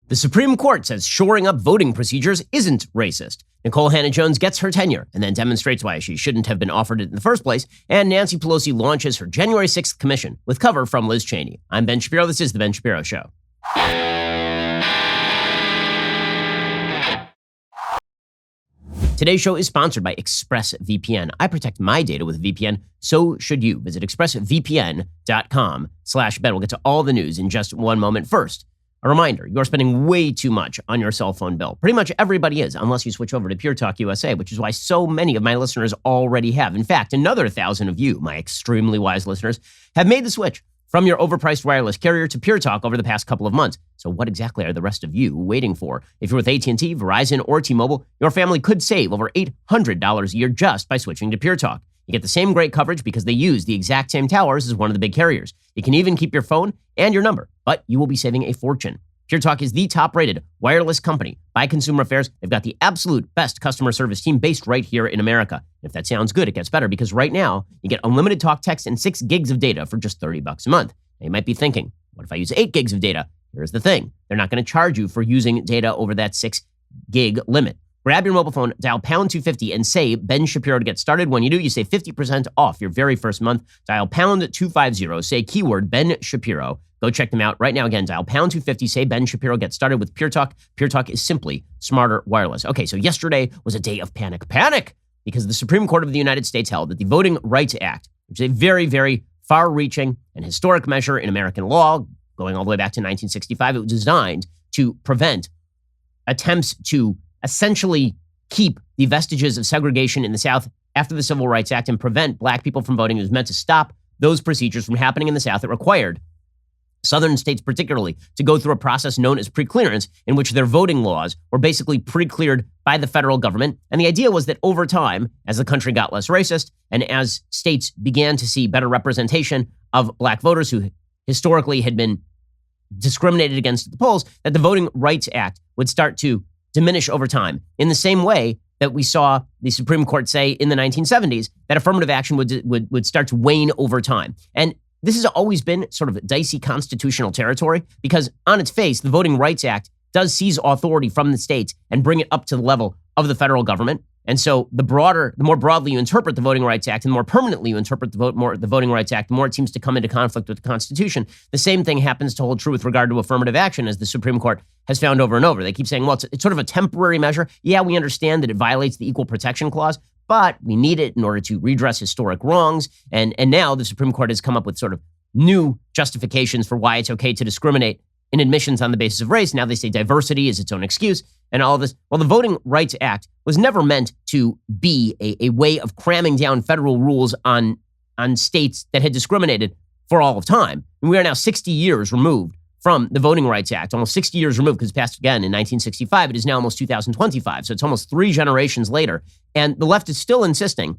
The Supreme Court says shoring up voting procedures isn't racist. Nikole Hannah-Jones gets her tenure and then demonstrates why she shouldn't have been offered it in the first place. And Nancy Pelosi launches her January 6th commission with cover from Liz Cheney. I'm Ben Shapiro. This is The Ben Shapiro Show. Today's show is sponsored by ExpressVPN. I protect my data with VPN. So should you. Visit expressvpn.com/Ben. We'll get to all the news in just one moment. First, a reminder, you're spending way too much on your cell phone bill. Pretty much everybody is, unless you switch over to Pure Talk USA, which is why so many of my listeners already have. In fact, another 1,000 of you, my extremely wise listeners, have made the switch from your overpriced wireless carrier to Pure Talk over the past couple of months. So what exactly are the rest of you waiting for? If you're with AT&T, Verizon, or T-Mobile, your family could save over $800 a year just by switching to Pure Talk. You get the same great coverage because they use the exact same towers as one of the big carriers. You can even keep your phone and your number, but you will be saving a fortune. Pure Talk is the top-rated wireless company by Consumer Affairs. They've got the absolute best customer service team based right here in America. If that sounds good, it gets better because right now you get unlimited talk, text, and 6 gigs of data for just $30 a month. Now you might be thinking, what if I use 8 gigs of data? Here's the thing. They're not going to charge you for using data over that 6 gig limit. Grab your mobile phone, dial pound 250 and say Ben Shapiro to get started. When you do, you save 50% off your very first month. Dial pound 250, say keyword Ben Shapiro. Go check them out right now. Again, dial pound 250, say Ben Shapiro, get started with Pure Talk. Pure Talk is simply smarter wireless. Okay, so yesterday was a day of panic. Panic! Because the Supreme Court of the United States held that the Voting Rights Act, which is a very, very far-reaching and historic measure in American law, going all the way back to 1965, it was designed to prevent attempts to essentially keep the vestiges of segregation in the South after the Civil Rights Act and prevent black people from voting. It was meant to stop those procedures from happening in the South. It required Southern states particularly to go through a process known as preclearance, in which their voting laws were basically pre-cleared by the federal government. And the idea was that over time, as the country got less racist and as states began to see better representation of black voters who historically had been discriminated against at the polls, that the Voting Rights Act would start to diminish over time. In the same way that we saw the Supreme Court say in the 1970s that affirmative action would start to wane over time. And this has always been sort of dicey constitutional territory because on its face, the Voting Rights Act does seize authority from the states and bring it up to the level of the federal government. And so the more broadly you interpret the Voting Rights Act and the more permanently you interpret the Voting Rights Act, the more it seems to come into conflict with the Constitution. The same thing happens to hold true with regard to affirmative action, as the Supreme Court has found over and over. They keep saying, well, it's sort of a temporary measure. Yeah, we understand that it violates the Equal Protection Clause, but we need it in order to redress historic wrongs. And now the Supreme Court has come up with sort of new justifications for why it's okay to discriminate in admissions on the basis of race. Now they say diversity is its own excuse and all this. Well, the Voting Rights Act was never meant to be a way of cramming down federal rules on states that had discriminated for all of time. And we are now 60 years removed from the Voting Rights Act, almost 60 years removed because it passed again in 1965. It is now almost 2025. So it's almost 3 generations later. And the left is still insisting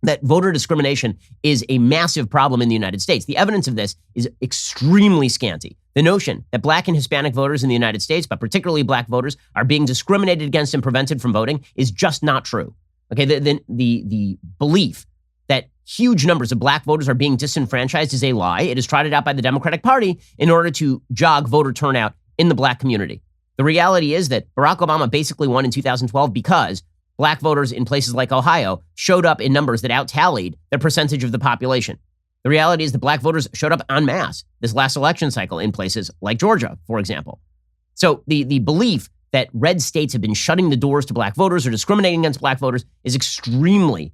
that voter discrimination is a massive problem in the United States. The evidence of this is extremely scanty. The notion that black and Hispanic voters in the United States, but particularly black voters, are being discriminated against and prevented from voting is just not true. Okay, the belief that huge numbers of black voters are being disenfranchised is a lie. It is trotted out by the Democratic Party in order to jog voter turnout in the black community. The reality is that Barack Obama basically won in 2012 because black voters in places like Ohio showed up in numbers that out-tallied their percentage of the population. The reality is that black voters showed up en masse this last election cycle in places like Georgia, for example. So the belief that red states have been shutting the doors to black voters or discriminating against black voters is extremely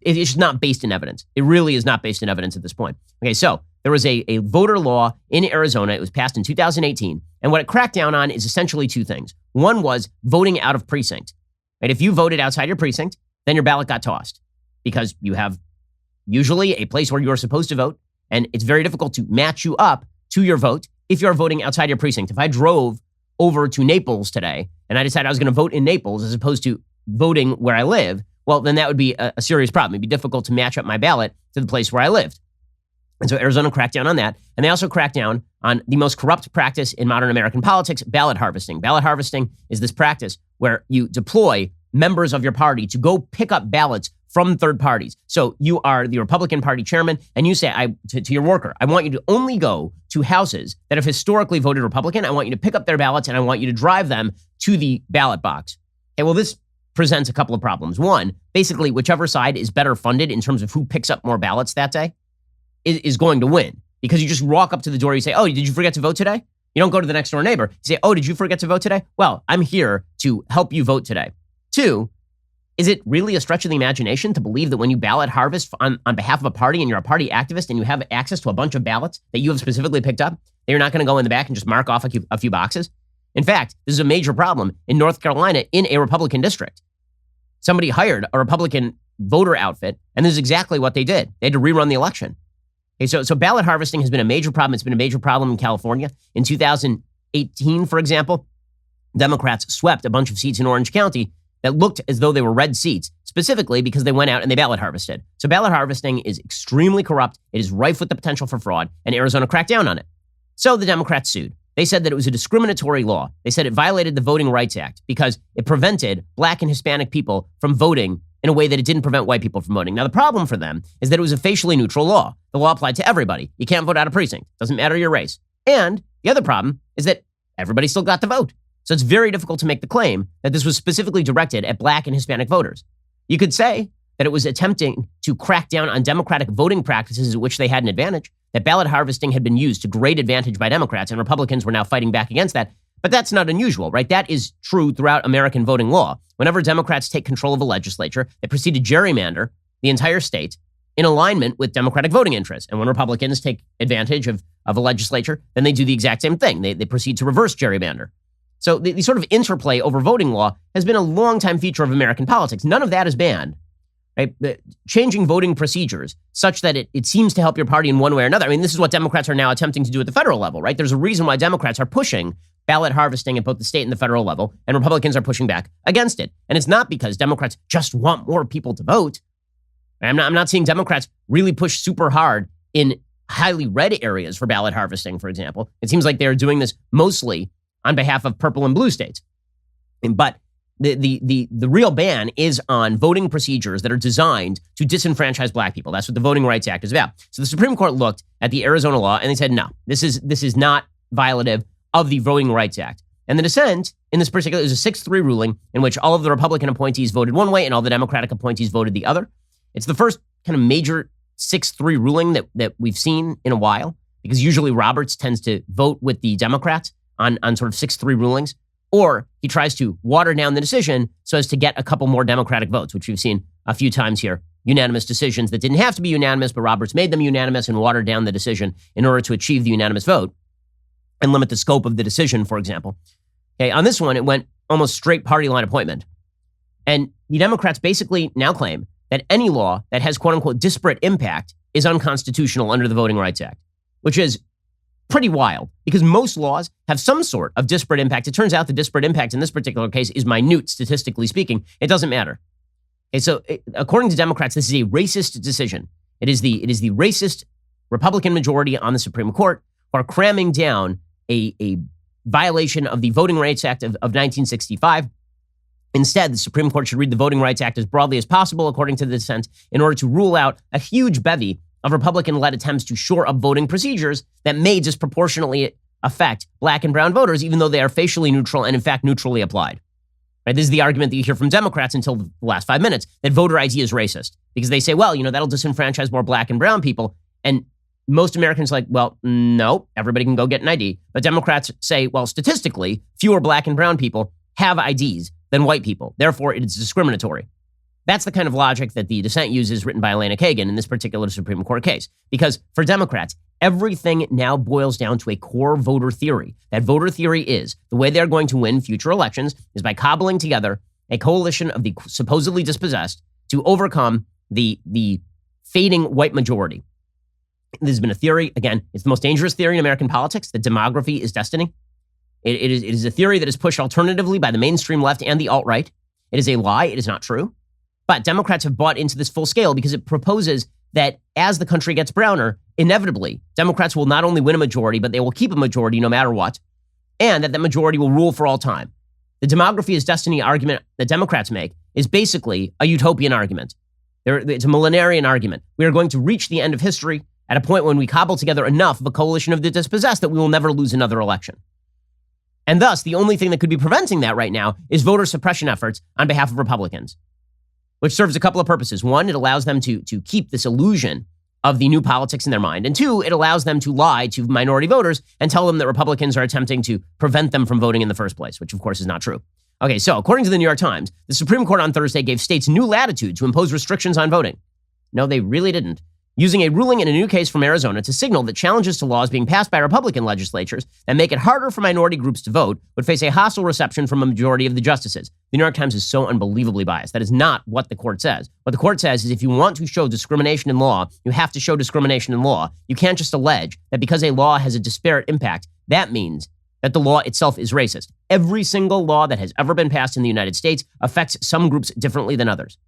it's not based in evidence. It really is not based in evidence at this point. Okay, so there was a voter law in Arizona. It was passed in 2018. And what it cracked down on is essentially 2 things. One was voting out of precinct. Right? If you voted outside your precinct, then your ballot got tossed because you have usually a place where you're supposed to vote, and it's very difficult to match you up to your vote if you're voting outside your precinct. If I drove over to Naples today and I decided I was going to vote in Naples as opposed to voting where I live, well, then that would be a serious problem. It'd be difficult to match up my ballot to the place where I lived. And so Arizona cracked down on that. And they also cracked down on the most corrupt practice in modern American politics, ballot harvesting. Ballot harvesting is this practice where you deploy members of your party to go pick up ballots from third parties. So you are the Republican Party chairman, and you say to your worker, I want you to only go to houses that have historically voted Republican. I want you to pick up their ballots, and I want you to drive them to the ballot box. Okay, well, this presents a couple of problems. One, basically, whichever side is better funded in terms of who picks up more ballots that day is going to win, because you just walk up to the door, you say, oh, did you forget to vote today? You don't go to the next door neighbor. You say, oh, did you forget to vote today? Well, I'm here to help you vote today. Two, is it really a stretch of the imagination to believe that when you ballot harvest on behalf of a party and you're a party activist and you have access to a bunch of ballots that you have specifically picked up, that you're not going to go in the back and just mark off a few boxes? In fact, this is a major problem in North Carolina in a Republican district. Somebody hired a Republican voter outfit, and this is exactly what they did. They had to rerun the election. Okay, so ballot harvesting has been a major problem. It's been a major problem in California. In 2018, for example, Democrats swept a bunch of seats in Orange County that looked as though they were red seats, specifically because they went out and they ballot harvested. So ballot harvesting is extremely corrupt. It is rife with the potential for fraud, and Arizona cracked down on it. So the Democrats sued. They said that it was a discriminatory law. They said it violated the Voting Rights Act because it prevented Black and Hispanic people from voting in a way that it didn't prevent white people from voting. Now, the problem for them is that it was a facially neutral law. The law applied to everybody. You can't vote out of precinct. Doesn't matter your race. And the other problem is that everybody still got to vote. So it's very difficult to make the claim that this was specifically directed at Black and Hispanic voters. You could say that it was attempting to crack down on Democratic voting practices at which they had an advantage, that ballot harvesting had been used to great advantage by Democrats, and Republicans were now fighting back against that. But that's not unusual, right? That is true throughout American voting law. Whenever Democrats take control of a legislature, they proceed to gerrymander the entire state in alignment with Democratic voting interests. And when Republicans take advantage of a legislature, then they do the exact same thing. They proceed to reverse gerrymander. So the sort of interplay over voting law has been a long-time feature of American politics. None of that is banned. Right? Changing voting procedures such that it seems to help your party in one way or another. I mean, this is what Democrats are now attempting to do at the federal level, right? There's a reason why Democrats are pushing ballot harvesting at both the state and the federal level, and Republicans are pushing back against it. And it's not because Democrats just want more people to vote. I'm not seeing Democrats really push super hard in highly red areas for ballot harvesting, for example. It seems like they're doing this mostly on behalf of purple and blue states. But the real ban is on voting procedures that are designed to disenfranchise Black people. That's what the Voting Rights Act is about. So the Supreme Court looked at the Arizona law and they said, no, this is not violative of the Voting Rights Act. And the dissent in this particular, it was a 6-3 ruling in which all of the Republican appointees voted one way and all the Democratic appointees voted the other. It's the first kind of major 6-3 ruling that we've seen in a while, because usually Roberts tends to vote with the Democrats on sort of 6-3 rulings, or he tries to water down the decision so as to get a couple more Democratic votes, which we've seen a few times here. Unanimous decisions that didn't have to be unanimous, but Roberts made them unanimous and watered down the decision in order to achieve the unanimous vote and limit the scope of the decision, for example. Okay, on this one, it went almost straight party line appointment. And the Democrats basically now claim that any law that has quote unquote disparate impact is unconstitutional under the Voting Rights Act, which is pretty wild because most laws have some sort of disparate impact. It turns out the disparate impact in this particular case is minute, statistically speaking. It doesn't matter. Okay, so according to Democrats, this is a racist decision. It is the racist Republican majority on the Supreme Court who are cramming down a violation of the Voting Rights Act of 1965. Instead, the Supreme Court should read the Voting Rights Act as broadly as possible, according to the dissent, in order to rule out a huge bevy of Republican-led attempts to shore up voting procedures that may disproportionately affect Black and brown voters, even though they are facially neutral and, in fact, neutrally applied. Right? This is the argument that you hear from Democrats until the last 5 minutes, that voter ID is racist, because they say, well, that'll disenfranchise more Black and brown people. And most Americans are like, well, no, everybody can go get an ID. But Democrats say, well, statistically, fewer Black and brown people have IDs than white people. Therefore, it is discriminatory. That's the kind of logic that the dissent uses, written by Elena Kagan in this particular Supreme Court case. Because for Democrats, everything now boils down to a core voter theory. That voter theory is the way they're going to win future elections is by cobbling together a coalition of the supposedly dispossessed to overcome the fading white majority. This has been a theory. Again, it's the most dangerous theory in American politics, that demography is destiny. It is a theory that is pushed alternatively by the mainstream left and the alt-right. It is a lie. It is not true. But Democrats have bought into this full scale because it proposes that as the country gets browner, inevitably, Democrats will not only win a majority, but they will keep a majority no matter what, and that majority will rule for all time. The demography is destiny argument that Democrats make is basically a utopian argument. It's a millenarian argument. We are going to reach the end of history at a point when we cobble together enough of a coalition of the dispossessed that we will never lose another election. And thus, the only thing that could be preventing that right now is voter suppression efforts on behalf of Republicans, which serves a couple of purposes. One, it allows them to keep this illusion of the new politics in their mind. And two, it allows them to lie to minority voters and tell them that Republicans are attempting to prevent them from voting in the first place, which of course is not true. Okay, so according to the New York Times, the Supreme Court on Thursday gave states new latitude to impose restrictions on voting. No, they really didn't. Using a ruling in a new case from Arizona to signal that challenges to laws being passed by Republican legislatures that make it harder for minority groups to vote would face a hostile reception from a majority of the justices. The New York Times is so unbelievably biased. That is not what the court says. What the court says is if you want to show discrimination in law, you have to show discrimination in law. You can't just allege that because a law has a disparate impact, that means that the law itself is racist. Every single law that has ever been passed in the United States affects some groups differently than others.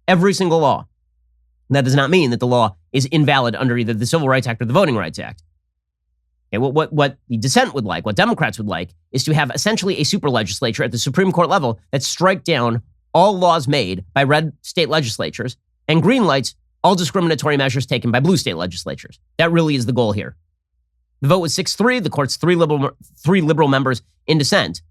Every single law. That does not mean that the law is invalid under either the Civil Rights Act or the Voting Rights Act. Okay, what the dissent would like, what Democrats would like, is to have essentially a super legislature at the Supreme Court level that strike down all laws made by red state legislatures and green lights all discriminatory measures taken by blue state legislatures. That really is the goal here. The vote was 6-3, the court's three liberal members in dissent.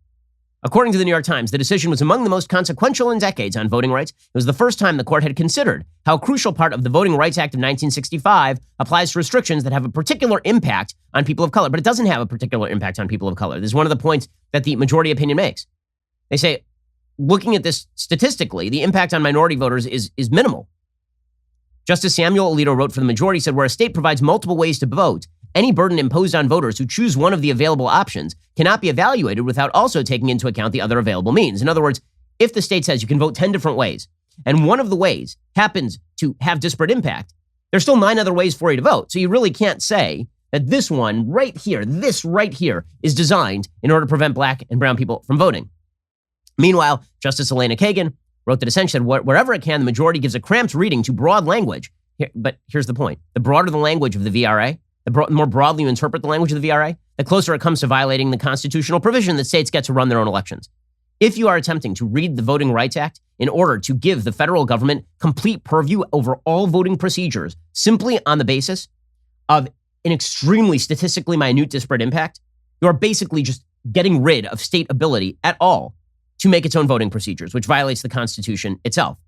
According to the New York Times, the decision was among the most consequential in decades on voting rights. It was the first time the court had considered how a crucial part of the Voting Rights Act of 1965 applies to restrictions that have a particular impact on people of color, but it doesn't have a particular impact on people of color. This is one of the points that the majority opinion makes. They say, looking at this statistically, the impact on minority voters is minimal. Justice Samuel Alito wrote for the majority, said, where a state provides multiple ways to vote, any burden imposed on voters who choose one of the available options cannot be evaluated without also taking into account the other available means. In other words, if the state says you can vote 10 different ways, and one of the ways happens to have disparate impact, there's still 9 other ways for you to vote. So you really can't say that this one right here, this right here, is designed in order to prevent black and brown people from voting. Meanwhile, Justice Elena Kagan wrote the dissent, said wherever it can, the majority gives a cramped reading to broad language. But here's the point. The broader the language of the VRA, the more broadly you interpret the language of the VRA, the closer it comes to violating the constitutional provision that states get to run their own elections. If you are attempting to read the Voting Rights Act in order to give the federal government complete purview over all voting procedures simply on the basis of an extremely statistically minute disparate impact, you are basically just getting rid of state ability at all to make its own voting procedures, which violates the Constitution itself.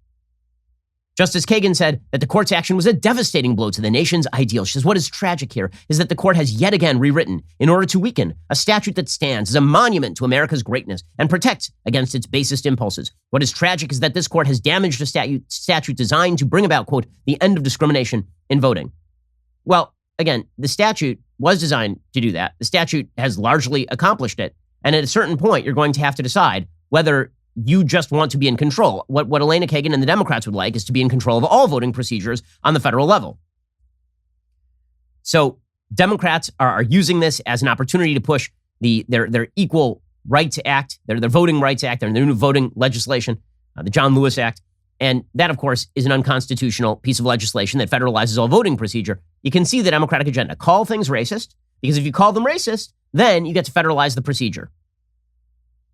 Justice Kagan said that the court's action was a devastating blow to the nation's ideal. She says, what is tragic here is that the court has yet again rewritten in order to weaken a statute that stands as a monument to America's greatness and protects against its basest impulses. What is tragic is that this court has damaged a statute designed to bring about, quote, the end of discrimination in voting. Well, again, the statute was designed to do that. The statute has largely accomplished it. And at a certain point, you're going to have to decide whether you just want to be in control. What Elena Kagan and the Democrats would like is to be in control of all voting procedures on the federal level. So Democrats are using this as an opportunity to push their Equal Rights Act, their Voting Rights Act, their new voting legislation, the John Lewis Act. And that, of course, is an unconstitutional piece of legislation that federalizes all voting procedure. You can see the Democratic agenda. Call things racist, because if you call them racist, then you get to federalize the procedure.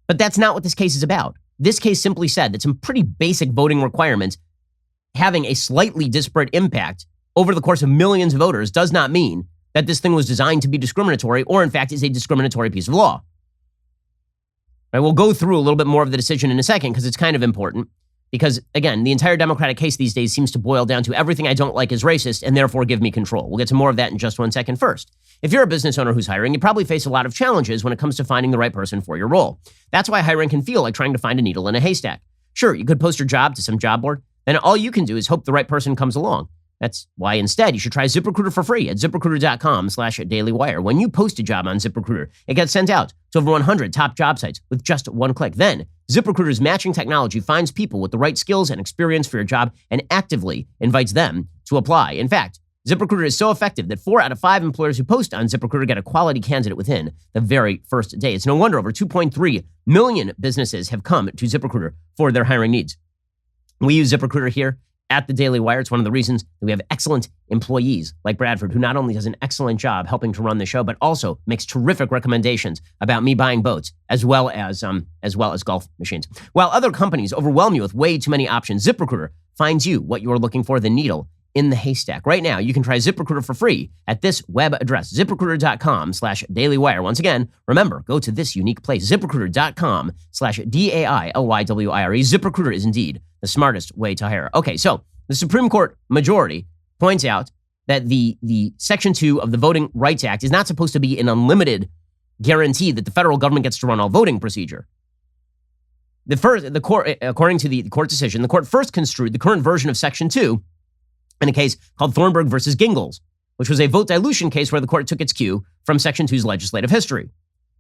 But that's not what this case is about. This case simply said that some pretty basic voting requirements having a slightly disparate impact over the course of millions of voters does not mean that this thing was designed to be discriminatory or, in fact, is a discriminatory piece of law. Right, we'll go through a little bit more of the decision in a second because it's kind of important. Because, again, the entire Democratic case these days seems to boil down to everything I don't like is racist and therefore give me control. We'll get to more of that in just 1 second. First, if you're a business owner who's hiring, you probably face a lot of challenges when it comes to finding the right person for your role. That's why hiring can feel like trying to find a needle in a haystack. Sure, you could post your job to some job board, then all you can do is hope the right person comes along. That's why instead you should try ZipRecruiter for free at ZipRecruiter.com/dailywire. When you post a job on ZipRecruiter, it gets sent out to over 100 top job sites with just one click. Then ZipRecruiter's matching technology finds people with the right skills and experience for your job and actively invites them to apply. In fact, ZipRecruiter is so effective that 4 out of 5 employers who post on ZipRecruiter get a quality candidate within the very first day. It's no wonder over 2.3 million businesses have come to ZipRecruiter for their hiring needs. We use ZipRecruiter here at the Daily Wire. It's one of the reasons that we have excellent employees like Bradford, who not only does an excellent job helping to run the show, but also makes terrific recommendations about me buying boats as well as golf machines. While other companies overwhelm you with way too many options, ZipRecruiter finds you what you are looking for, the needle in the haystack. Right now, you can try ZipRecruiter for free at this web address, ZipRecruiter.com/dailywire. Once again, remember, go to this unique place, ZipRecruiter.com/DAILYWIRE. ZipRecruiter is indeed the smartest way to hire. Okay, so the Supreme Court majority points out that the Section 2 of the Voting Rights Act is not supposed to be an unlimited guarantee that the federal government gets to run all voting procedure. The court, according to the court decision, the court first construed the current version of Section 2 in a case called Thornburg versus Gingles, which was a vote dilution case where the court took its cue from Section 2's legislative history.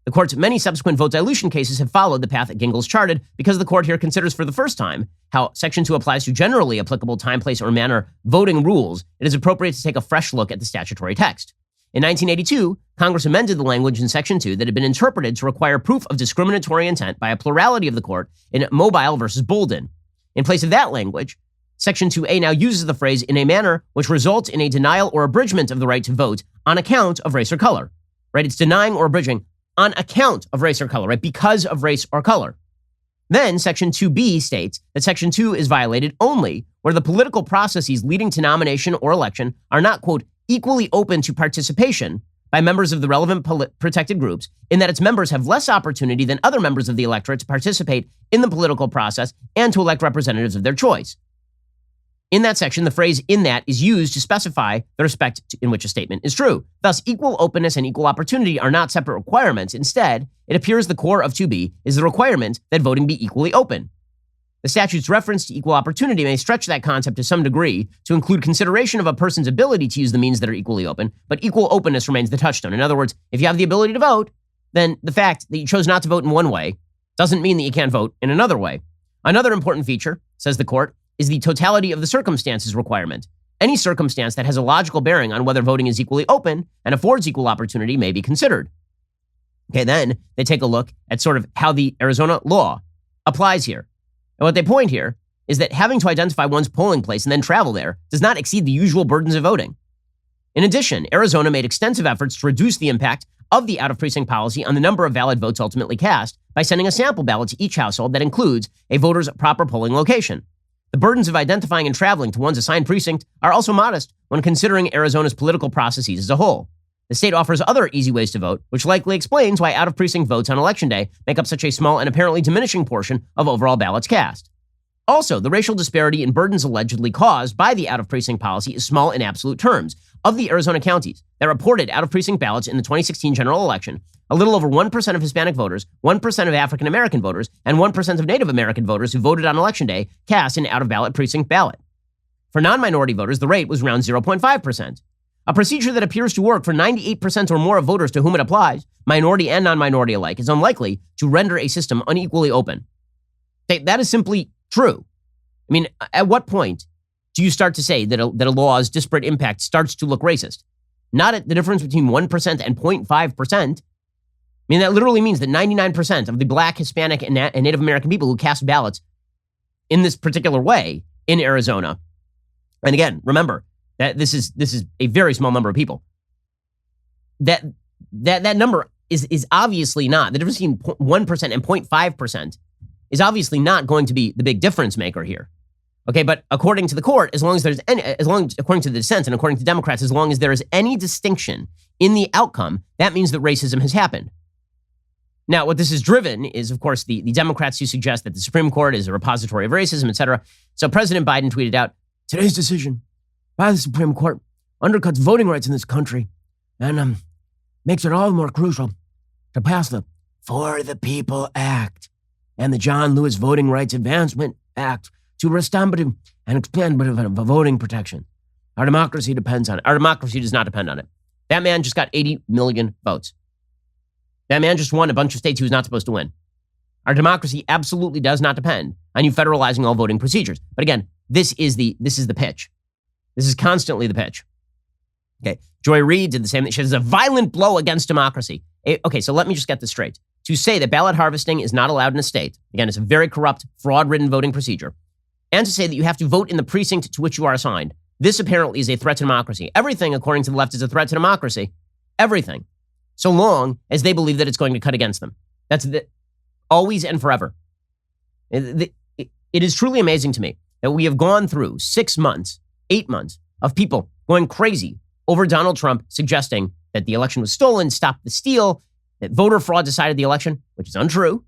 The court's many subsequent vote dilution cases have followed the path that Gingles charted because the court here considers for the first time how Section 2 applies to generally applicable time, place, or manner voting rules. It is appropriate to take a fresh look at the statutory text. In 1982, Congress amended the language in Section 2 that had been interpreted to require proof of discriminatory intent by a plurality of the court in Mobile versus Bolden. In place of that language, Section 2A now uses the phrase in a manner which results in a denial or abridgment of the right to vote on account of race or color, right? It's denying or abridging on account of race or color, right? Because of race or color. Then Section 2B states that Section 2 is violated only where the political processes leading to nomination or election are not, quote, equally open to participation by members of the relevant protected groups, in that its members have less opportunity than other members of the electorate to participate in the political process and to elect representatives of their choice. In that section, the phrase "in that" is used to specify the respect in which a statement is true. Thus, equal openness and equal opportunity are not separate requirements. Instead, it appears the core of 2B is the requirement that voting be equally open. The statute's reference to equal opportunity may stretch that concept to some degree to include consideration of a person's ability to use the means that are equally open, but equal openness remains the touchstone. In other words, if you have the ability to vote, then the fact that you chose not to vote in one way doesn't mean that you can't vote in another way. Another important feature, says the court, is the totality of the circumstances requirement. Any circumstance that has a logical bearing on whether voting is equally open and affords equal opportunity may be considered. Okay, then they take a look at sort of how the Arizona law applies here. And what they point here is that having to identify one's polling place and then travel there does not exceed the usual burdens of voting. In addition, Arizona made extensive efforts to reduce the impact of the out-of-precinct policy on the number of valid votes ultimately cast by sending a sample ballot to each household that includes a voter's proper polling location. The burdens of identifying and traveling to one's assigned precinct are also modest when considering Arizona's political processes as a whole. The state offers other easy ways to vote, which likely explains why out-of-precinct votes on Election Day make up such a small and apparently diminishing portion of overall ballots cast. Also, the racial disparity in burdens allegedly caused by the out-of-precinct policy is small in absolute terms. Of the Arizona counties that reported out-of-precinct ballots in the 2016 general election, a little over 1% of Hispanic voters, 1% of African-American voters, and 1% of Native American voters who voted on Election Day cast an out-of-ballot precinct ballot. For non-minority voters, the rate was around 0.5%. A procedure that appears to work for 98% or more of voters to whom it applies, minority and non-minority alike, is unlikely to render a system unequally open. That is simply true. I mean, at what point do you start to say that a law's disparate impact starts to look racist? Not at the difference between 1% and 0.5%. I mean, that literally means that 99% of the Black, Hispanic, and Native American people who cast ballots in this particular way in Arizona, and again, remember that this is a very small number of people, that number is obviously not, the difference between 1% and 0.5% is obviously not going to be the big difference maker here. Okay, but according to the court, according to the dissent and according to Democrats, as long as there is any distinction in the outcome, that means that racism has happened. Now, what this is driven is, of course, the Democrats who suggest that the Supreme Court is a repository of racism, etc. So President Biden tweeted out, "Today's decision by the Supreme Court undercuts voting rights in this country and makes it all the more crucial to pass the For the People Act and the John Lewis Voting Rights Advancement Act to restore and expand voting protection. Our democracy depends on it." Our democracy does not depend on it. That man just got 80 million votes. That man just won a bunch of states he was not supposed to win. Our democracy absolutely does not depend on you federalizing all voting procedures. But again, this is the pitch. This is constantly the pitch. Okay, Joy Reid did the same thing. She says, "a violent blow against democracy." Okay, so let me just get this straight. To say that ballot harvesting is not allowed in a state, again, it's a very corrupt, fraud-ridden voting procedure, and to say that you have to vote in the precinct to which you are assigned, this apparently is a threat to democracy. Everything, according to the left, is a threat to democracy. Everything. So long as they believe that it's going to cut against them. That's always and forever. It is truly amazing to me that we have gone through 6 months, 8 months of people going crazy over Donald Trump suggesting that the election was stolen, stop the steal, that voter fraud decided the election, which is untrue.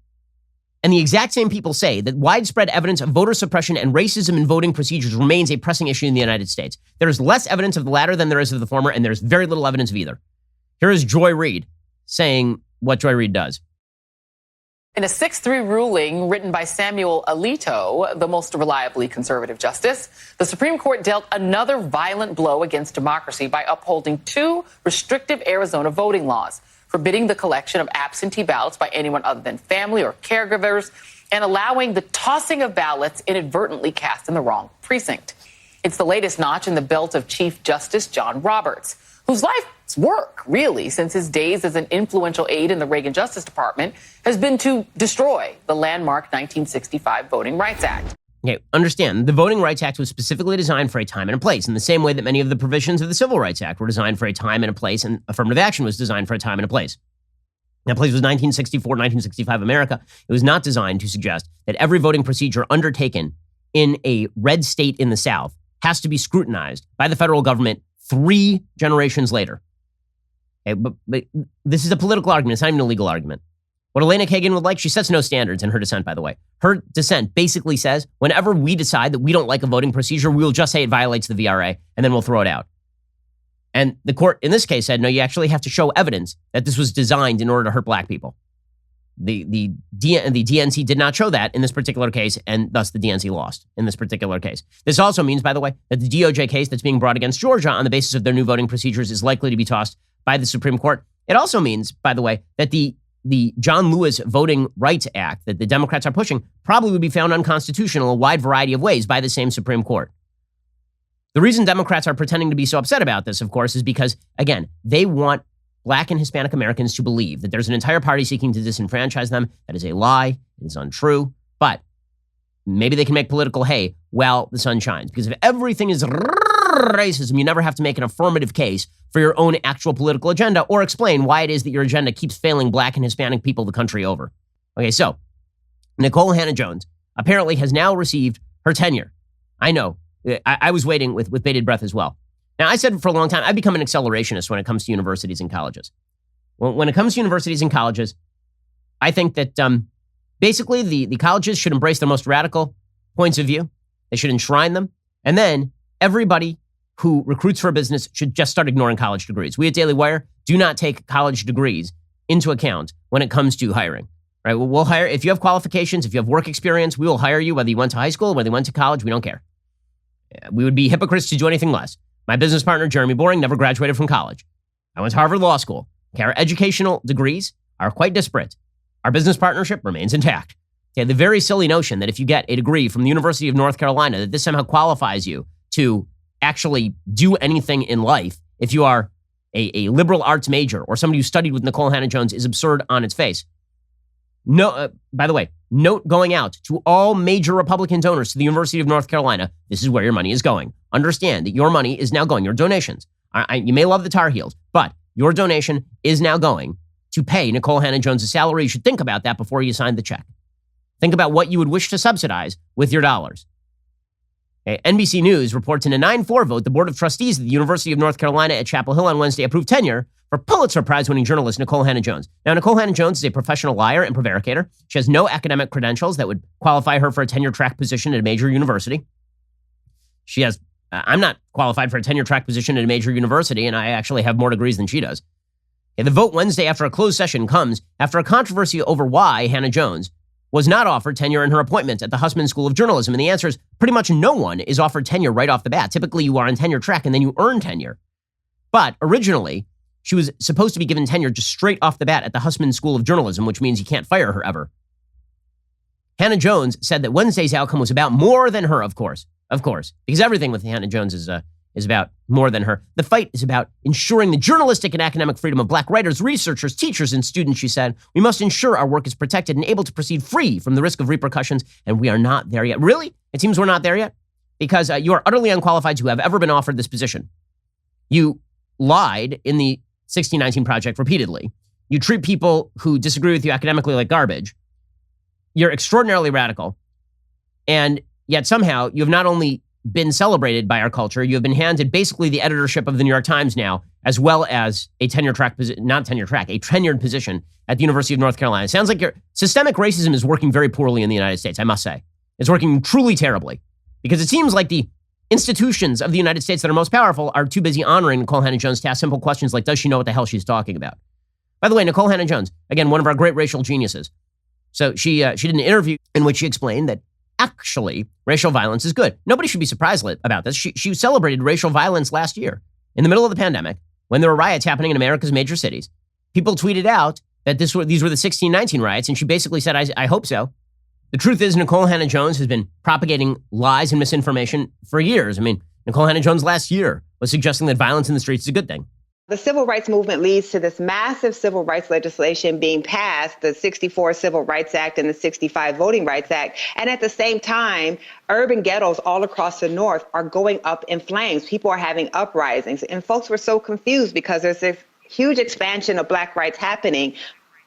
And the exact same people say that widespread evidence of voter suppression and racism in voting procedures remains a pressing issue in the United States. There is less evidence of the latter than there is of the former, and there's very little evidence of either. Here is Joy Reid saying what Joy Reid does. In a 6-3 ruling written by Samuel Alito, the most reliably conservative justice, the Supreme Court dealt another violent blow against democracy by upholding 2 restrictive Arizona voting laws, forbidding the collection of absentee ballots by anyone other than family or caregivers, and allowing the tossing of ballots inadvertently cast in the wrong precinct. It's the latest notch in the belt of Chief Justice John Roberts, whose life's work, really, since his days as an influential aide in the Reagan Justice Department, has been to destroy the landmark 1965 Voting Rights Act. Okay, understand, the Voting Rights Act was specifically designed for a time and a place, in the same way that many of the provisions of the Civil Rights Act were designed for a time and a place, and affirmative action was designed for a time and a place. That place was 1964, 1965 America. It was not designed to suggest that every voting procedure undertaken in a red state in the South has to be scrutinized by the federal government 3 generations later. Okay, but this is a political argument. It's not even a legal argument. What Elena Kagan would like, she sets no standards in her dissent, by the way. Her dissent basically says, whenever we decide that we don't like a voting procedure, we will just say it violates the VRA, and then we'll throw it out. And the court, in this case, said, no, you actually have to show evidence that this was designed in order to hurt black people. The DNC did not show that in this particular case, and thus the DNC lost in this particular case. This also means, by the way, that the DOJ case that's being brought against Georgia on the basis of their new voting procedures is likely to be tossed by the Supreme Court. It also means, by the way, that the John Lewis Voting Rights Act that the Democrats are pushing probably would be found unconstitutional in a wide variety of ways by the same Supreme Court. The reason Democrats are pretending to be so upset about this, of course, is because, again, they want Black and Hispanic Americans to believe that there's an entire party seeking to disenfranchise them. That is a lie. It is untrue. But maybe they can make political hay while the sun shines. Because if everything is racism, you never have to make an affirmative case for your own actual political agenda or explain why it is that your agenda keeps failing Black and Hispanic people the country over. Okay, so Nikole Hannah-Jones apparently has now received her tenure. I know. I was waiting with bated breath as well. Now, I said for a long time, I've become an accelerationist when it comes to universities and colleges. When it comes to universities and colleges, I think that basically the colleges should embrace their most radical points of view. They should enshrine them. And then everybody who recruits for a business should just start ignoring college degrees. We at Daily Wire do not take college degrees into account when it comes to hiring. Right? We'll hire, if you have qualifications, if you have work experience, we will hire you whether you went to high school, whether you went to college, we don't care. We would be hypocrites to do anything less. My business partner, Jeremy Boring, never graduated from college. I went to Harvard Law School. Okay, our educational degrees are quite disparate. Our business partnership remains intact. Okay, the very silly notion that if you get a degree from the University of North Carolina, that this somehow qualifies you to actually do anything in life if you are a liberal arts major or somebody who studied with Nikole Hannah-Jones is absurd on its face. No, by the way, note going out to all major Republican donors to the University of North Carolina, this is where your money is going. Understand that your money is now going, your donations. You may love the Tar Heels, but your donation is now going to pay Nikole Hannah-Jones' salary. You should think about that before you sign the check. Think about what you would wish to subsidize with your dollars. Okay, NBC News reports in a 9-4 vote, the Board of Trustees of the University of North Carolina at Chapel Hill on Wednesday approved tenure for Pulitzer Prize-winning journalist Nikole Hannah-Jones. Now, Nikole Hannah-Jones is a professional liar and prevaricator. She has no academic credentials that would qualify her for a tenure-track position at a major university. She has, I'm not qualified for a tenure-track position at a major university, and I actually have more degrees than she does. Okay, the vote Wednesday after a closed session comes after a controversy over why Hannah-Jones was not offered tenure in her appointment at the Hussman School of Journalism. And the answer is pretty much no one is offered tenure right off the bat. Typically, you are on tenure track and then you earn tenure. But originally, she was supposed to be given tenure just straight off the bat at the Hussman School of Journalism, which means you can't fire her ever. Hannah-Jones said that Wednesday's outcome was about more than her, of course, because everything with Hannah-Jones is about more than her. The fight is about ensuring the journalistic and academic freedom of Black writers, researchers, teachers, and students, she said. We must ensure our work is protected and able to proceed free from the risk of repercussions, and we are not there yet. Really? It seems we're not there yet? Because you are utterly unqualified to have ever been offered this position. You lied in the 1619 Project repeatedly. You treat people who disagree with you academically like garbage. You're extraordinarily radical. And yet somehow you have not only been celebrated by our culture, you have been handed basically the editorship of the New York Times now, as well as a tenured position at the University of North Carolina. It sounds like your systemic racism is working very poorly in the United States, I must say. It's working truly terribly, because it seems like the institutions of the United States that are most powerful are too busy honoring Nikole Hannah-Jones to ask simple questions like, does she know what the hell she's talking about? By the way, Nikole Hannah-Jones, again, one of our great racial geniuses. So she did an interview in which she explained that actually racial violence is good. Nobody should be surprised about this. She celebrated racial violence last year in the middle of the pandemic when there were riots happening in America's major cities. People tweeted out that these were the 1619 riots, and she basically said, I hope so. The truth is, Nikole Hannah-Jones has been propagating lies and misinformation for years. I mean, Nikole Hannah-Jones last year was suggesting that violence in the streets is a good thing. The civil rights movement leads to this massive civil rights legislation being passed, the 64 Civil Rights Act and the 65 Voting Rights Act. And at the same time, urban ghettos all across the North are going up in flames. People are having uprisings. And folks were so confused because there's this huge expansion of Black rights happening,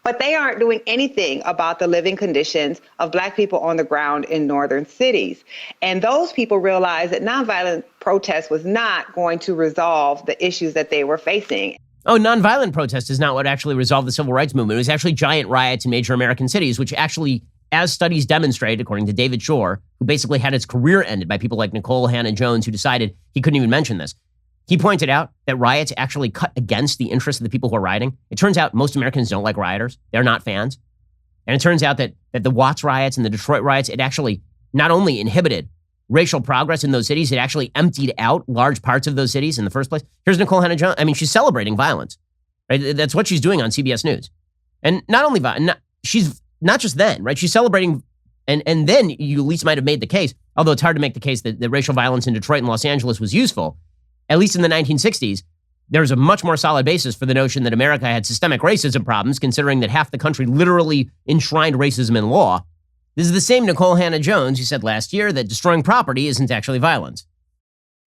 but they aren't doing anything about the living conditions of Black people on the ground in northern cities. And those people realized that nonviolent protest was not going to resolve the issues that they were facing. Oh, nonviolent protest is not what actually resolved the civil rights movement. It was actually giant riots in major American cities, which actually, as studies demonstrate, according to David Shore, who basically had his career ended by people like Nikole Hannah-Jones, who decided he couldn't even mention this. He pointed out that riots actually cut against the interests of the people who are rioting. It turns out most Americans don't like rioters. They're not fans. And it turns out that the Watts riots and the Detroit riots, it actually not only inhibited racial progress in those cities, it actually emptied out large parts of those cities in the first place. Here's Nikole Hannah-Jones. I mean, she's celebrating violence. Right? That's what she's doing on CBS News. And not only she's not just then, right? She's celebrating, and then you at least might have made the case, although it's hard to make the case that racial violence in Detroit and Los Angeles was useful. At least in the 1960s, there's a much more solid basis for the notion that America had systemic racism problems, considering that half the country literally enshrined racism in law. This is the same Nikole Hannah-Jones who said last year that destroying property isn't actually violence.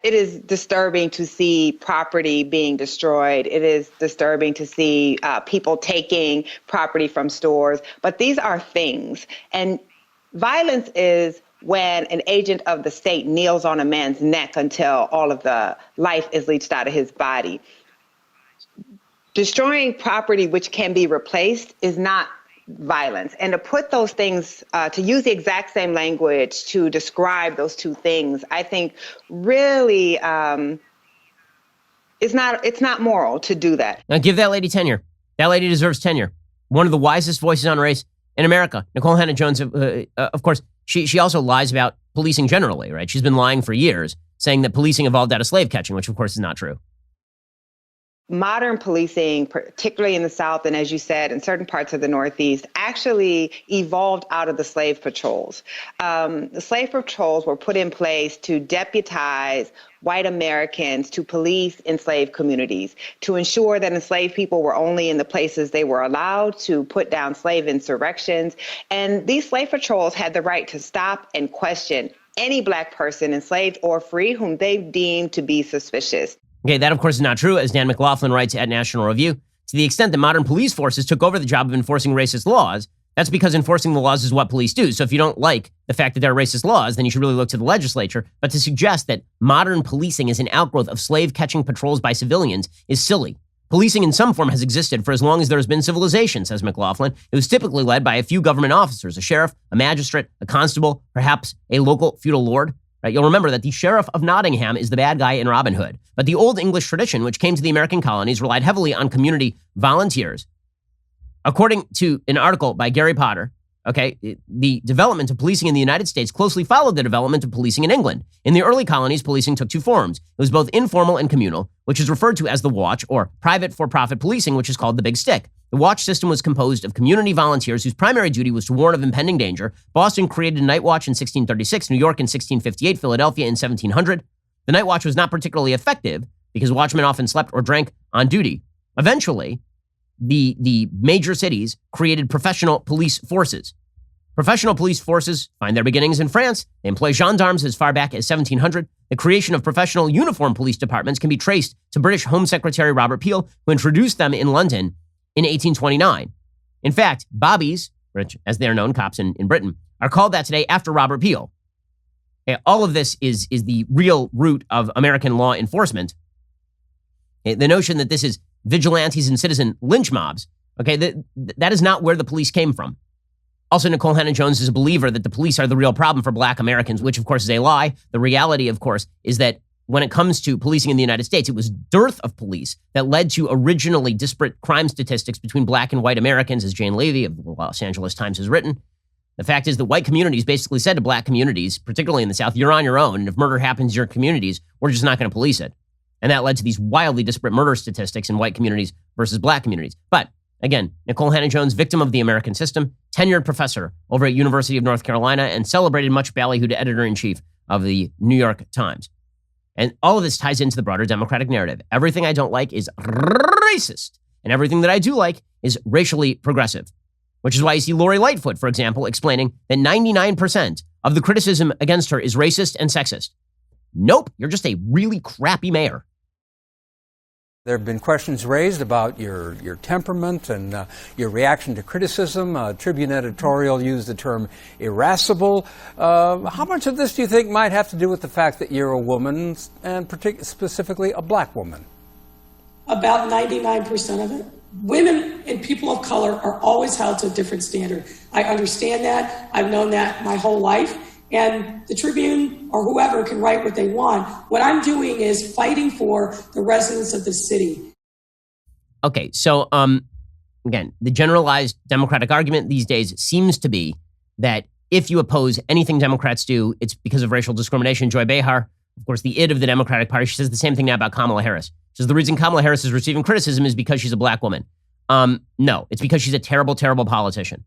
It is disturbing to see property being destroyed. It is disturbing to see people taking property from stores. But these are things. And violence is when an agent of the state kneels on a man's neck until all of the life is leached out of his body. Destroying property which can be replaced is not violence. And to put those things, to use the exact same language to describe those two things, I think really it's not moral to do that. Now give that lady tenure. That lady deserves tenure. One of the wisest voices on race in America. Nikole Hannah-Jones, of course, she also lies about policing generally, right? She's been lying for years, saying that policing evolved out of slave catching, which of course is not true. Modern policing, particularly in the South, and as you said, in certain parts of the Northeast, actually evolved out of the slave patrols. The slave patrols were put in place to deputize white Americans to police enslaved communities, to ensure that enslaved people were only in the places they were allowed, to put down slave insurrections. And these slave patrols had the right to stop and question any Black person, enslaved or free, whom they deemed to be suspicious. Okay, that of course is not true, as Dan McLaughlin writes at National Review. To the extent that modern police forces took over the job of enforcing racist laws, that's because enforcing the laws is what police do. So if you don't like the fact that there are racist laws, then you should really look to the legislature. But to suggest that modern policing is an outgrowth of slave-catching patrols by civilians is silly. Policing in some form has existed for as long as there has been civilization, says McLaughlin. It was typically led by a few government officers, a sheriff, a magistrate, a constable, perhaps a local feudal lord. Right? You'll remember that the sheriff of Nottingham is the bad guy in Robin Hood. But the old English tradition, which came to the American colonies, relied heavily on community volunteers. According to an article by Gary Potter, the development of policing in the United States closely followed the development of policing in England. In the early colonies, policing took two forms. It was both informal and communal, which is referred to as the watch, or private for-profit policing, which is called the big stick. The watch system was composed of community volunteers whose primary duty was to warn of impending danger. Boston created night watch in 1636, New York in 1658, Philadelphia in 1700. The night watch was not particularly effective because watchmen often slept or drank on duty. Eventually, the major cities created professional police forces. Professional police forces find their beginnings in France. They employ gendarmes as far back as 1700. The creation of professional uniform police departments can be traced to British Home Secretary Robert Peel, who introduced them in London in 1829. In fact, bobbies, which, as they're known, cops in Britain, are called that today after Robert Peel. Okay, all of this is the real root of American law enforcement. Okay, the notion that this is vigilantes and citizen lynch mobs, okay, that is not where the police came from. Also, Nikole Hannah-Jones is a believer that the police are the real problem for Black Americans, which, of course, is a lie. The reality, of course, is that when it comes to policing in the United States, it was dearth of police that led to originally disparate crime statistics between Black and white Americans, as Jane Levy of the Los Angeles Times has written. The fact is that white communities basically said to Black communities, particularly in the South, you're on your own, and if murder happens in your communities, we're just not going to police it. And that led to these wildly disparate murder statistics in white communities versus Black communities. But again, Nikole Hannah-Jones, victim of the American system, tenured professor over at University of North Carolina, and celebrated much ballyhooed editor-in-chief of the New York Times. And all of this ties into the broader Democratic narrative. Everything I don't like is racist, and everything that I do like is racially progressive, which is why you see Lori Lightfoot, for example, explaining that 99% of the criticism against her is racist and sexist. Nope, you're just a really crappy mayor. There have been questions raised about your temperament and your reaction to criticism. Tribune editorial used the term irascible. How much of this do you think might have to do with the fact that you're a woman, and specifically a Black woman? About 99% of it. Women and people of color are always held to a different standard. I understand that. I've known that my whole life. And the Tribune or whoever can write what they want. What I'm doing is fighting for the residents of the city. Okay, so again, the generalized Democratic argument these days seems to be that if you oppose anything Democrats do, it's because of racial discrimination. Joy Behar, of course, the id of the Democratic Party, she says the same thing now about Kamala Harris. She says the reason Kamala Harris is receiving criticism is because she's a Black woman. No, it's because she's a terrible, terrible politician.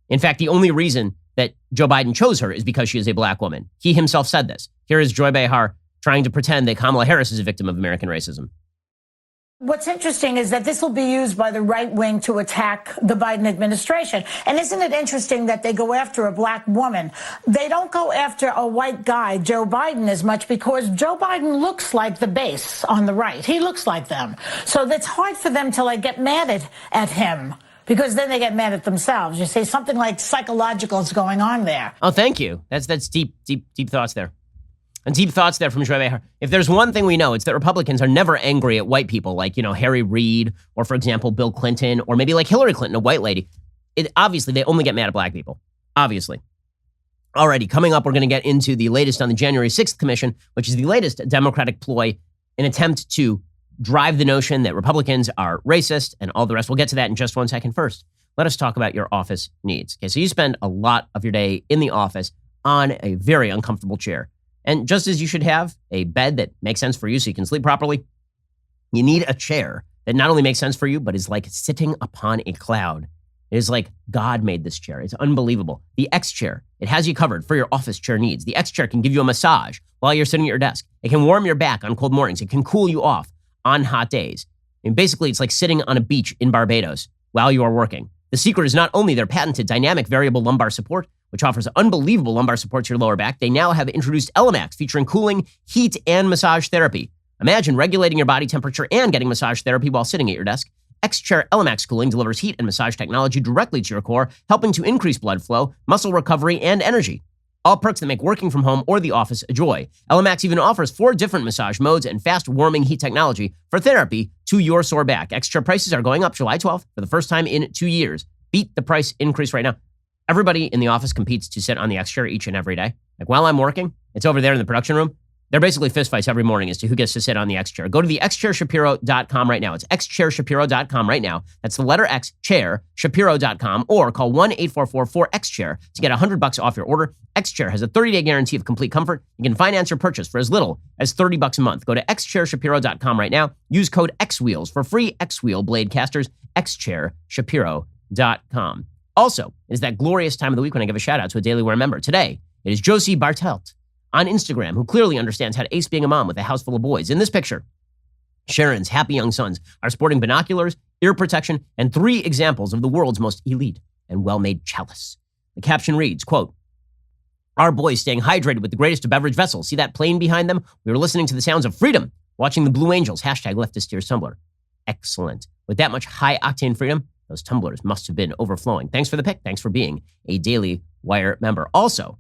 In fact, the only reason that Joe Biden chose her is because she is a Black woman. He himself said this. Here is Joy Behar trying to pretend that Kamala Harris is a victim of American racism. What's interesting is that this will be used by the right wing to attack the Biden administration. And isn't it interesting that they go after a Black woman? They don't go after a white guy, Joe Biden, as much because Joe Biden looks like the base on the right. He looks like them. So it's hard for them to get mad at him. Because then they get mad at themselves. You see, something like psychological is going on there. Oh, thank you. That's deep thoughts there. And deep thoughts there from Joy Behar. If there's one thing we know, it's that Republicans are never angry at white people like, Harry Reid, or for example, Bill Clinton, or maybe like Hillary Clinton, a white lady. Obviously, they only get mad at Black people. Obviously. Alrighty, coming up, we're going to get into the latest on the January 6th Commission, which is the latest Democratic ploy, an attempt to drive the notion that Republicans are racist and all the rest. We'll get to that in just 1 second. First, let us talk about your office needs. Okay, so you spend a lot of your day in the office on a very uncomfortable chair. And just as you should have a bed that makes sense for you so you can sleep properly, you need a chair that not only makes sense for you, but is like sitting upon a cloud. It is like God made this chair. It's unbelievable. The X chair, it has you covered for your office chair needs. The X chair can give you a massage while you're sitting at your desk. It can warm your back on cold mornings. It can cool you off on hot days. And basically, it's like sitting on a beach in Barbados while you are working. The secret is not only their patented dynamic variable lumbar support, which offers unbelievable lumbar support to your lower back, they now have introduced Elemax featuring cooling, heat, and massage therapy. Imagine regulating your body temperature and getting massage therapy while sitting at your desk. X-Chair Elemax Cooling delivers heat and massage technology directly to your core, helping to increase blood flow, muscle recovery, and energy. All perks that make working from home or the office a joy. Elemax even offers 4 different massage modes and fast warming heat technology for therapy to your sore back. Extra prices are going up July 12th for the first time in 2 years. Beat the price increase right now. Everybody in the office competes to sit on the X-Chair each and every day. Like while I'm working, it's over there in the production room. They're basically fistfights every morning as to who gets to sit on the X-Chair. Go to the xchairshapiro.com right now. It's xchairshapiro.com right now. That's the letter X, chair, shapiro.com, or call 1-844-4XChair to get $100 off your order. X-Chair has a 30-day guarantee of complete comfort. You can finance your purchase for as little as $30 a month. Go to xchairshapiro.com right now. Use code XWheels for free X-Wheel blade casters. xchairshapiro.com. Also, it is that glorious time of the week when I give a shout out to a Daily Wire member. Today, it is Josie Bartelt on Instagram, who clearly understands how to ace being a mom with a house full of boys. In this picture, Sharon's happy young sons are sporting binoculars, ear protection, and 3 examples of the world's most elite and well-made chalice. The caption reads, quote, "Our boys staying hydrated with the greatest of beverage vessels. See that plane behind them? We were listening to the sounds of freedom, watching the Blue Angels, #leftist tears tumbler." Excellent. With that much high-octane freedom, those tumblers must have been overflowing. Thanks for the pick. Thanks for being a Daily Wire member. Also,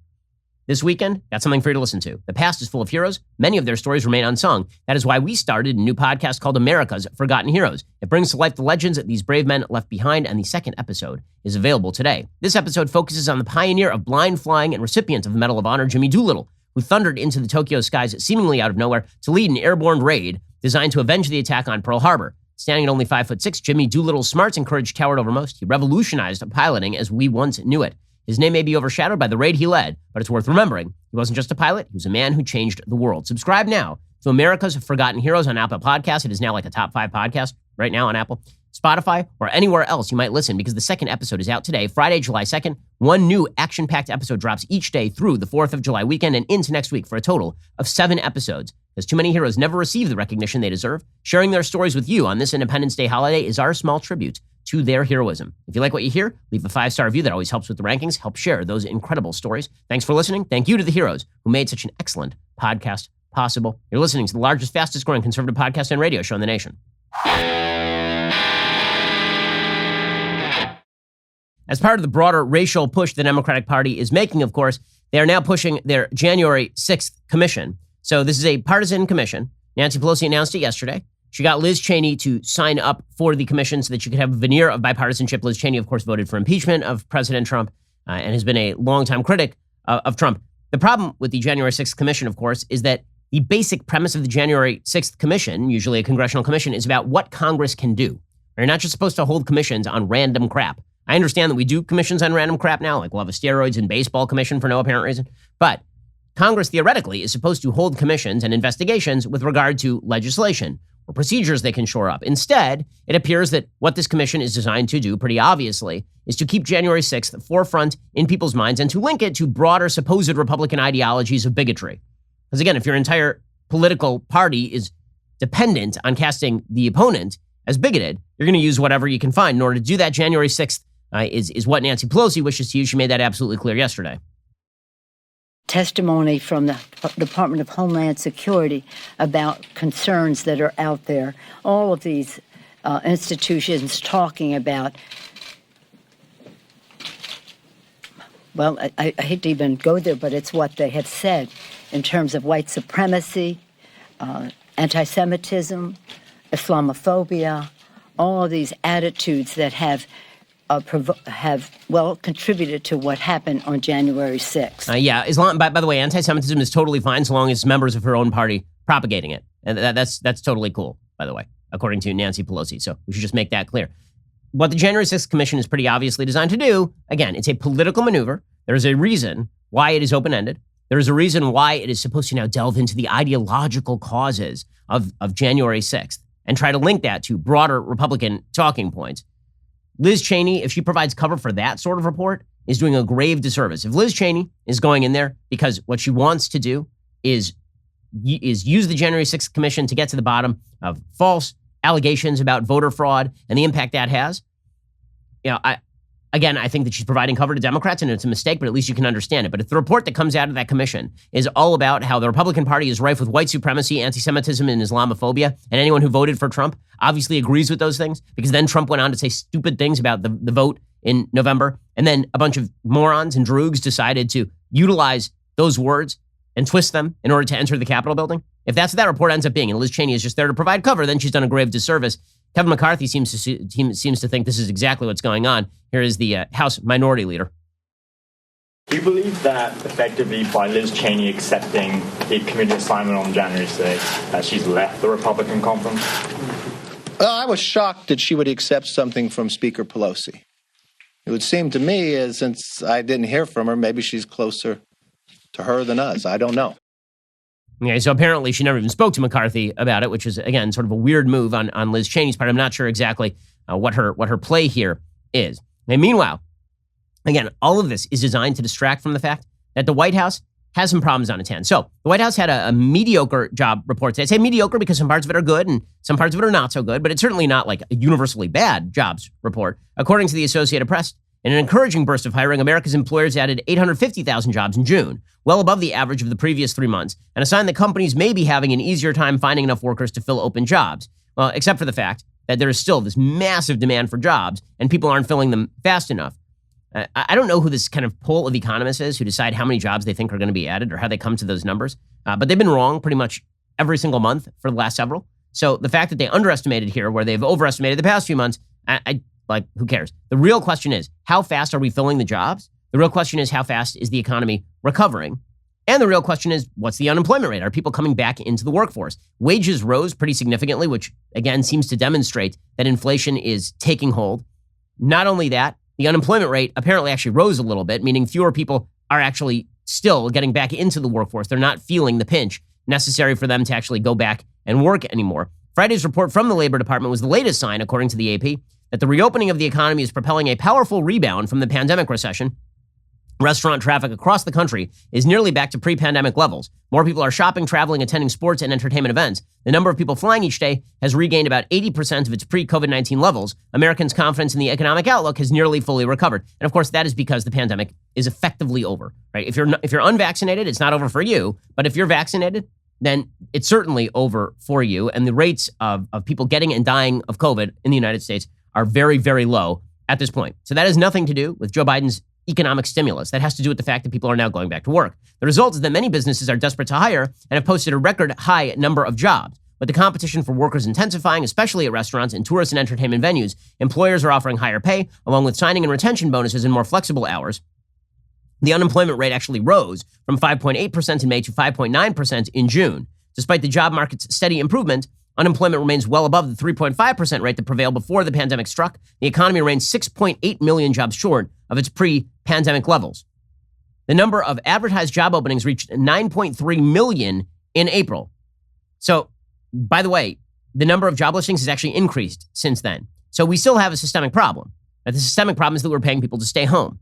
This weekend, got something for you to listen to. The past is full of heroes. Many of their stories remain unsung. That is why we started a new podcast called America's Forgotten Heroes. It brings to life the legends that these brave men left behind, and the second episode is available today. This episode focuses on the pioneer of blind flying and recipient of the Medal of Honor, Jimmy Doolittle, who thundered into the Tokyo skies seemingly out of nowhere to lead an airborne raid designed to avenge the attack on Pearl Harbor. Standing at only 5'6", Jimmy Doolittle's smarts and courage towered over most. He revolutionized piloting as we once knew it. His name may be overshadowed by the raid he led, but it's worth remembering. He wasn't just a pilot, he was a man who changed the world. Subscribe now to America's Forgotten Heroes on Apple Podcasts. It is now like a top 5 podcast right now on Apple, Spotify, or anywhere else you might listen, because the second episode is out today, Friday, July 2nd. One new action-packed episode drops each day through the 4th of July weekend and into next week for a total of 7 episodes. Because too many heroes never receive the recognition they deserve, sharing their stories with you on this Independence Day holiday is our small tribute to their heroism. If you like what you hear, leave a 5-star review. That always helps with the rankings. Help share those incredible stories. Thanks for listening. Thank you to the heroes who made such an excellent podcast possible. You're listening to the largest, fastest growing conservative podcast and radio show in the nation. As part of the broader racial push the Democratic Party is making, of course, they are now pushing their January 6th commission. So this is a partisan commission. Nancy Pelosi announced it yesterday. She got Liz Cheney to sign up for the commission so that she could have a veneer of bipartisanship. Liz Cheney, of course, voted for impeachment of President Trump and has been a longtime critic of Trump. The problem with the January 6th commission, of course, is that the basic premise of the January 6th commission, usually a congressional commission, is about what Congress can do. You're not just supposed to hold commissions on random crap. I understand that we do commissions on random crap now, like we'll have a steroids and baseball commission for no apparent reason. But Congress, theoretically, is supposed to hold commissions and investigations with regard to legislation or procedures they can shore up. Instead, it appears that what this commission is designed to do, pretty obviously, is to keep January 6th forefront in people's minds and to link it to broader supposed Republican ideologies of bigotry. Because again, if your entire political party is dependent on casting the opponent as bigoted, you're going to use whatever you can find. In order to do that, January 6th is what Nancy Pelosi wishes to use. She made that absolutely clear yesterday. Testimony from the Department of Homeland Security about concerns that are out there. All of these institutions talking about, well, I hate to even go there, but it's what they have said in terms of white supremacy, anti-Semitism, Islamophobia, all of these attitudes that have contributed to what happened on January 6th. Islam. By the way, anti-Semitism is totally fine so long as members of her own party propagating it, and that's totally cool. By the way, according to Nancy Pelosi, so we should just make that clear. What the January 6th Commission is pretty obviously designed to do, again, it's a political maneuver. There is a reason why it is open-ended. There is a reason why it is supposed to now delve into the ideological causes of January 6th and try to link that to broader Republican talking points. Liz Cheney, if she provides cover for that sort of report, is doing a grave disservice. If Liz Cheney is going in there because what she wants to do is use the January 6th Commission to get to the bottom of false allegations about voter fraud and the impact that has, I think that she's providing cover to Democrats, and it's a mistake, but at least you can understand it. But if the report that comes out of that commission is all about how the Republican Party is rife with white supremacy, anti-Semitism, and Islamophobia, and anyone who voted for Trump obviously agrees with those things, because then Trump went on to say stupid things about the vote in November, and then a bunch of morons and droogs decided to utilize those words and twist them in order to enter the Capitol building. If that's what that report ends up being, and Liz Cheney is just there to provide cover, then she's done a grave disservice. Kevin McCarthy seems to think this is exactly what's going on. Here is the House Minority Leader. Do you believe that effectively by Liz Cheney accepting a committee assignment on January 6th, that she's left the Republican conference? I was shocked that she would accept something from Speaker Pelosi. It would seem to me, since I didn't hear from her, maybe she's closer to her than us. I don't know. Okay, so apparently she never even spoke to McCarthy about it, which is, again, sort of a weird move on Liz Cheney's part. I'm not sure exactly what her play here is. And meanwhile, again, all of this is designed to distract from the fact that the White House has some problems on its hands. So the White House had a mediocre job report today. I say mediocre because some parts of it are good and some parts of it are not so good, but it's certainly not like a universally bad jobs report. According to the Associated Press, in an encouraging burst of hiring, America's employers added 850,000 jobs in June, well above the average of the previous 3 months, and a sign that companies may be having an easier time finding enough workers to fill open jobs. Well, except for the fact that there is still this massive demand for jobs and people aren't filling them fast enough. I don't know who this kind of poll of economists is who decide how many jobs they think are going to be added or how they come to those numbers. But they've been wrong pretty much every single month for the last several. So the fact that they underestimated here where they've overestimated the past few months, I like, who cares? The real question is, how fast are we filling the jobs? The real question is, how fast is the economy recovering? And the real question is, what's the unemployment rate? Are people coming back into the workforce? Wages rose pretty significantly, which again seems to demonstrate that inflation is taking hold. Not only that, the unemployment rate apparently actually rose a little bit, meaning fewer people are actually still getting back into the workforce. They're not feeling the pinch necessary for them to actually go back and work anymore. Friday's report from the Labor Department was the latest sign, according to the AP, that the reopening of the economy is propelling a powerful rebound from the pandemic recession. Restaurant traffic across the country is nearly back to pre-pandemic levels. More people are shopping, traveling, attending sports and entertainment events. The number of people flying each day has regained about 80% of its pre-COVID-19 levels. Americans' confidence in the economic outlook has nearly fully recovered. And of course, that is because the pandemic is effectively over, right? If you're unvaccinated, it's not over for you. But if you're vaccinated, then it's certainly over for you. And the rates of people getting and dying of COVID in the United States are very, very low at this point. So that has nothing to do with Joe Biden's economic stimulus. That has to do with the fact that people are now going back to work. The result is that many businesses are desperate to hire and have posted a record high number of jobs. With the competition for workers intensifying, especially at restaurants and tourist and entertainment venues, employers are offering higher pay, along with signing and retention bonuses and more flexible hours. The unemployment rate actually rose from 5.8% in May to 5.9% in June. Despite the job market's steady improvement, unemployment remains well above the 3.5% rate that prevailed before the pandemic struck. The economy remains 6.8 million jobs short of its pre-pandemic levels. The number of advertised job openings reached 9.3 million in April. So, by the way, the number of job listings has actually increased since then. So we still have a systemic problem. The systemic problem is that we're paying people to stay home.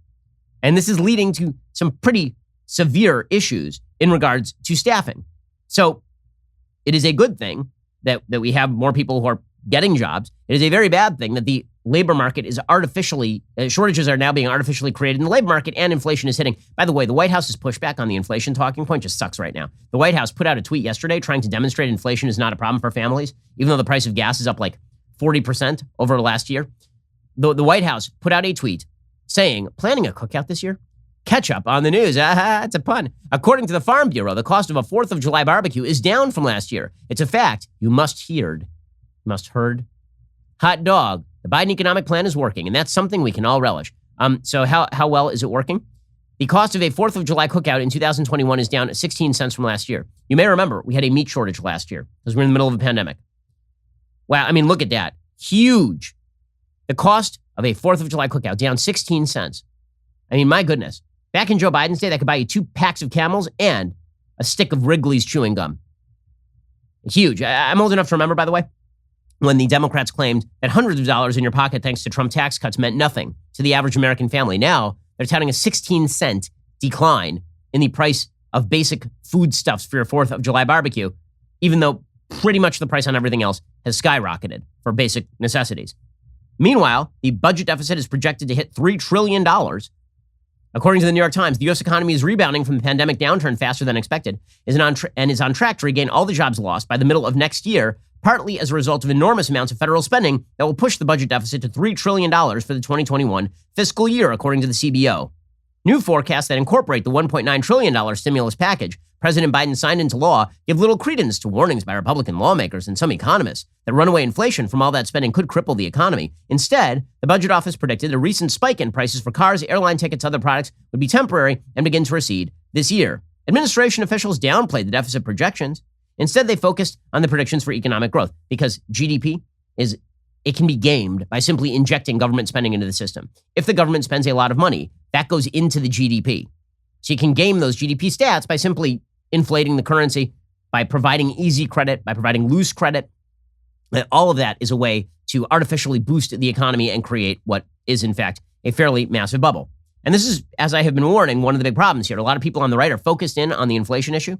And this is leading to some pretty severe issues in regards to staffing. So it is a good thing that we have more people who are getting jobs. It is a very bad thing that the labor market is shortages are now being artificially created in the labor market and inflation is hitting. By the way, the White House's pushback on the inflation talking point just sucks right now. The White House put out a tweet yesterday trying to demonstrate inflation is not a problem for families, even though the price of gas is up like 40% over last year. The White House put out a tweet saying, planning a cookout this year? Ketchup on the news. It's a pun. According to the Farm Bureau, the cost of a 4th of July barbecue is down from last year. It's a fact you must heard. Hot dog. The Biden economic plan is working, and that's something we can all relish. So how well is it working? The cost of a 4th of July cookout in 2021 is down 16 cents from last year. You may remember we had a meat shortage last year because we're in the middle of a pandemic. Wow, I mean, look at that. Huge. The cost of a 4th of July cookout down 16 cents. I mean, my goodness. Back in Joe Biden's day, that could buy you 2 packs of Camels and a stick of Wrigley's chewing gum. Huge. I'm old enough to remember, by the way, when the Democrats claimed that hundreds of dollars in your pocket thanks to Trump tax cuts meant nothing to the average American family. Now, they're touting a 16-cent decline in the price of basic foodstuffs for your 4th of July barbecue, even though pretty much the price on everything else has skyrocketed for basic necessities. Meanwhile, the budget deficit is projected to hit $3 trillion. According to the New York Times, the U.S. economy is rebounding from the pandemic downturn faster than expected and is on track to regain all the jobs lost by the middle of next year, partly as a result of enormous amounts of federal spending that will push the budget deficit to $3 trillion for the 2021 fiscal year, according to the CBO. New forecasts that incorporate the $1.9 trillion stimulus package President Biden signed into law give little credence to warnings by Republican lawmakers and some economists that runaway inflation from all that spending could cripple the economy. Instead, the budget office predicted a recent spike in prices for cars, airline tickets, other products would be temporary and begin to recede this year. Administration officials downplayed the deficit projections. Instead, they focused on the predictions for economic growth because GDP it can be gamed by simply injecting government spending into the system. If the government spends a lot of money, that goes into the GDP. So you can game those GDP stats by simply inflating the currency, by providing easy credit, by providing loose credit. All of that is a way to artificially boost the economy and create what is, in fact, a fairly massive bubble. And this is, as I have been warning, one of the big problems here. A lot of people on the right are focused in on the inflation issue.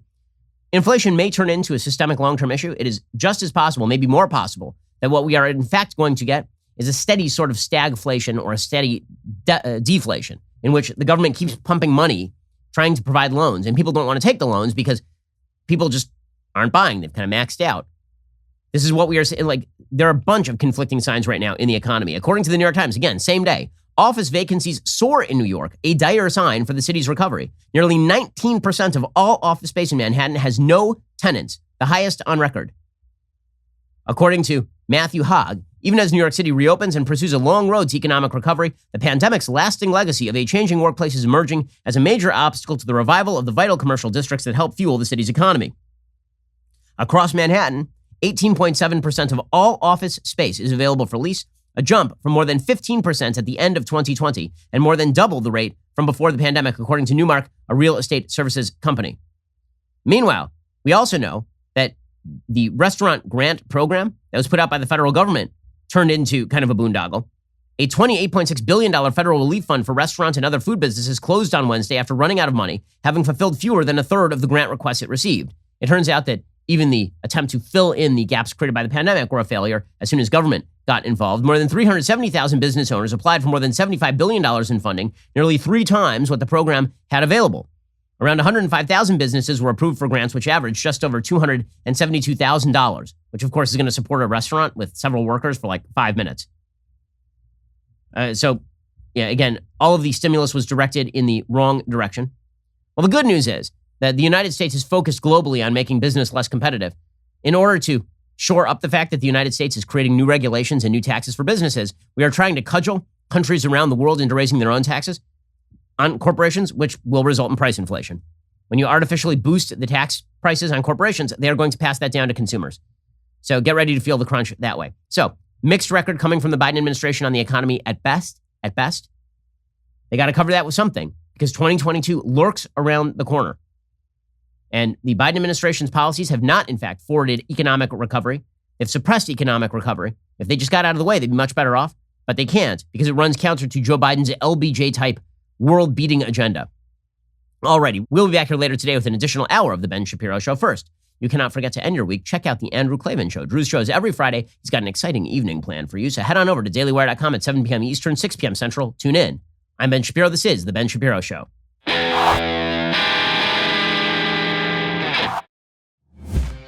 Inflation may turn into a systemic long-term issue. It is just as possible, maybe more possible, that what we are in fact going to get is a steady sort of stagflation or a steady deflation in which the government keeps pumping money trying to provide loans, and people don't want to take the loans because people just aren't buying. They've kind of maxed out. This is what we are saying. Like, there are a bunch of conflicting signs right now in the economy. According to the New York Times, again, same day, Office vacancies soar in New York, a dire sign for the city's recovery. Nearly 19% of all office space in Manhattan has no tenants, the highest on record. According to Matthew Hogg, even as New York City reopens and pursues a long road to economic recovery, the pandemic's lasting legacy of a changing workplace is emerging as a major obstacle to the revival of the vital commercial districts that help fuel the city's economy. Across Manhattan, 18.7% of all office space is available for lease, a jump from more than 15% at the end of 2020, and more than double the rate from before the pandemic, according to Newmark, a real estate services company. Meanwhile, we also know that the restaurant grant program that was put out by the federal government turned into kind of a boondoggle. A $28.6 billion federal relief fund for restaurants and other food businesses closed on Wednesday after running out of money, having fulfilled fewer than a third of the grant requests it received. It turns out that even the attempt to fill in the gaps created by the pandemic were a failure as soon as government got involved. More than 370,000 business owners applied for more than $75 billion in funding, nearly 3 times what the program had available. Around 105,000 businesses were approved for grants, which averaged just over $272,000, which of course is going to support a restaurant with several workers for like 5 minutes. Again, all of the stimulus was directed in the wrong direction. Well, the good news is that the United States is focused globally on making business less competitive. In order to shore up the fact that the United States is creating new regulations and new taxes for businesses, we are trying to cudgel countries around the world into raising their own taxes on corporations, which will result in price inflation. When you artificially boost the tax prices on corporations, they are going to pass that down to consumers. So get ready to feel the crunch that way. So mixed record coming from the Biden administration on the economy at best. They got to cover that with something because 2022 lurks around the corner. And the Biden administration's policies have not, in fact, forwarded economic recovery. They've suppressed economic recovery. If they just got out of the way, they'd be much better off. But they can't because it runs counter to Joe Biden's LBJ-type world-beating agenda. Alrighty, we'll be back here later today with an additional hour of The Ben Shapiro Show. First, you cannot forget to end your week. Check out The Andrew Klavan Show. Drew's show is every Friday. He's got an exciting evening planned for you. So head on over to dailywire.com at 7 p.m. Eastern, 6 p.m. Central. Tune in. I'm Ben Shapiro. This is The Ben Shapiro Show.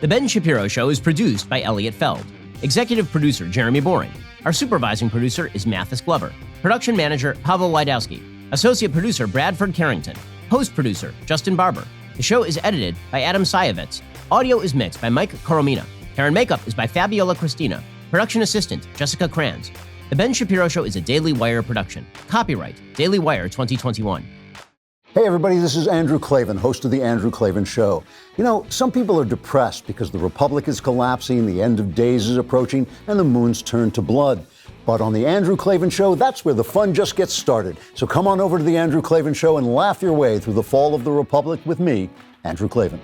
The Ben Shapiro Show is produced by Elliot Feld. Executive producer, Jeremy Boring. Our supervising producer is Mathis Glover. Production manager, Pavel Wydowski. Associate producer, Bradford Carrington. Host producer, Justin Barber. The show is edited by Adam Sayevitz. Audio is mixed by Mike Coromina. Hair and makeup is by Fabiola Cristina. Production assistant, Jessica Kranz. The Ben Shapiro Show is a Daily Wire production. Copyright, Daily Wire 2021. Hey everybody, this is Andrew Klavan, host of The Andrew Klavan Show. You know, some people are depressed because the republic is collapsing, the end of days is approaching, and the moon's turned to blood. But on The Andrew Klavan Show, that's where the fun just gets started. So come on over to The Andrew Klavan Show and laugh your way through the fall of the republic with me, Andrew Klavan.